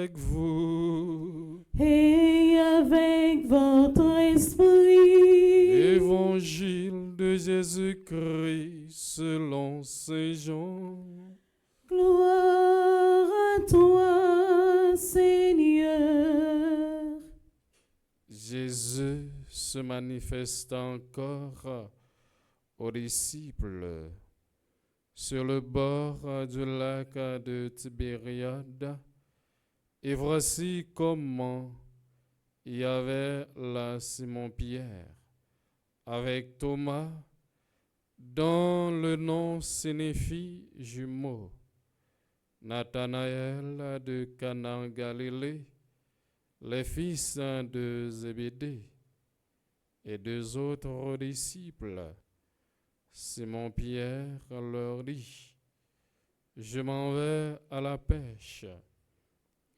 avec vous. et avec votre esprit. Évangile de Jésus-Christ selon saint Jean. Gloire à toi, Seigneur. Jésus se manifeste encore aux disciples sur le bord du lac de Tibériade. Et voici comment il y avait là Simon-Pierre avec Thomas, dont le nom signifie jumeau, Nathanaël de Cana en Galilée, les fils de Zébédée, et deux autres disciples. Simon-Pierre leur dit: Je m'en vais à la pêche.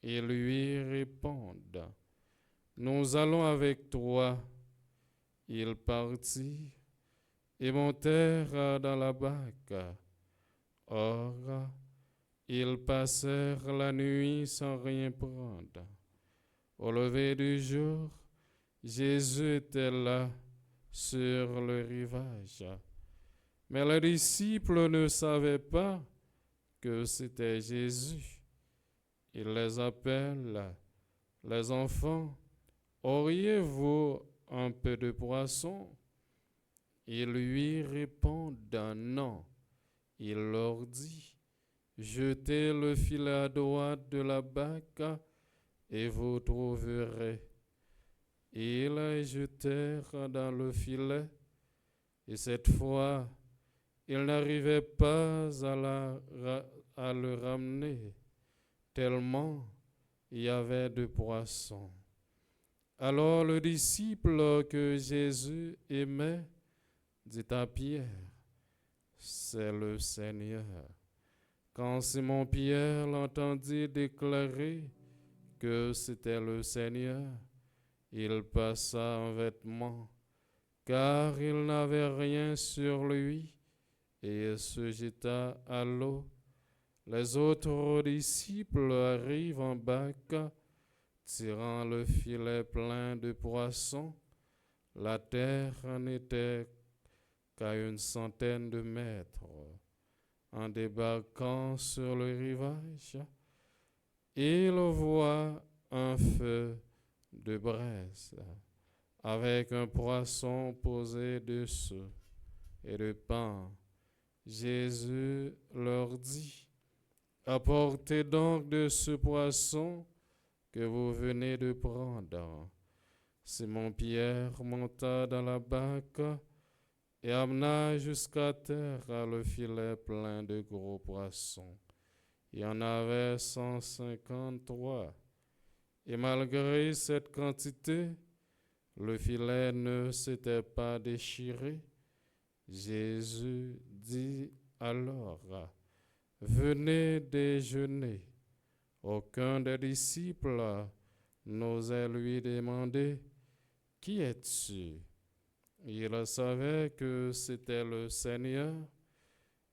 Ils lui répondent: Nous allons avec toi. Ils partirent et montèrent dans la barque. Or, ils passèrent la nuit sans rien prendre. Au lever du jour, Jésus était là sur le rivage. Mais les disciples ne savaient pas que c'était Jésus. Il les appelle: Les enfants, auriez-vous un peu de poisson? Ils lui répondent non. Il leur dit: Jetez le filet à droite de la barque et vous trouverez. Ils jetèrent dans le filet, et cette fois, ils n'arrivaient pas à le ramener, tellement il y avait de poissons. Alors le disciple que Jésus aimait dit à Pierre: C'est le Seigneur. Quand Simon-Pierre l'entendit déclarer que c'était le Seigneur, il passa un vêtement, car il n'avait rien sur lui, et il se jeta à l'eau. Les autres disciples arrivent en barque, tirant le filet plein de poissons. La terre n'était qu'à 100 de mètres. En débarquant sur le rivage, ils voient un feu de braise avec un poisson posé dessus et de pain. Jésus leur dit: Apportez donc de ce poisson que vous venez de prendre. Simon-Pierre monta dans la barque et amena jusqu'à terre le filet plein de gros poissons. Il y en avait 153. Et malgré cette quantité, le filet ne s'était pas déchiré. Jésus dit alors: Venez déjeuner. Aucun des disciples n'osait lui demander: Qui es-tu? Il savait que c'était le Seigneur.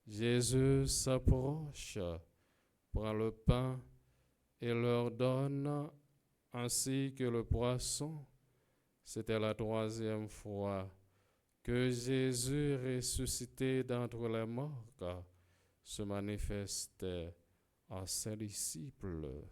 Jésus s'approche, prend le pain et leur donne, ainsi que le poisson. C'était la 3e fois que Jésus, ressuscité d'entre les morts, se manifestait à ses disciples.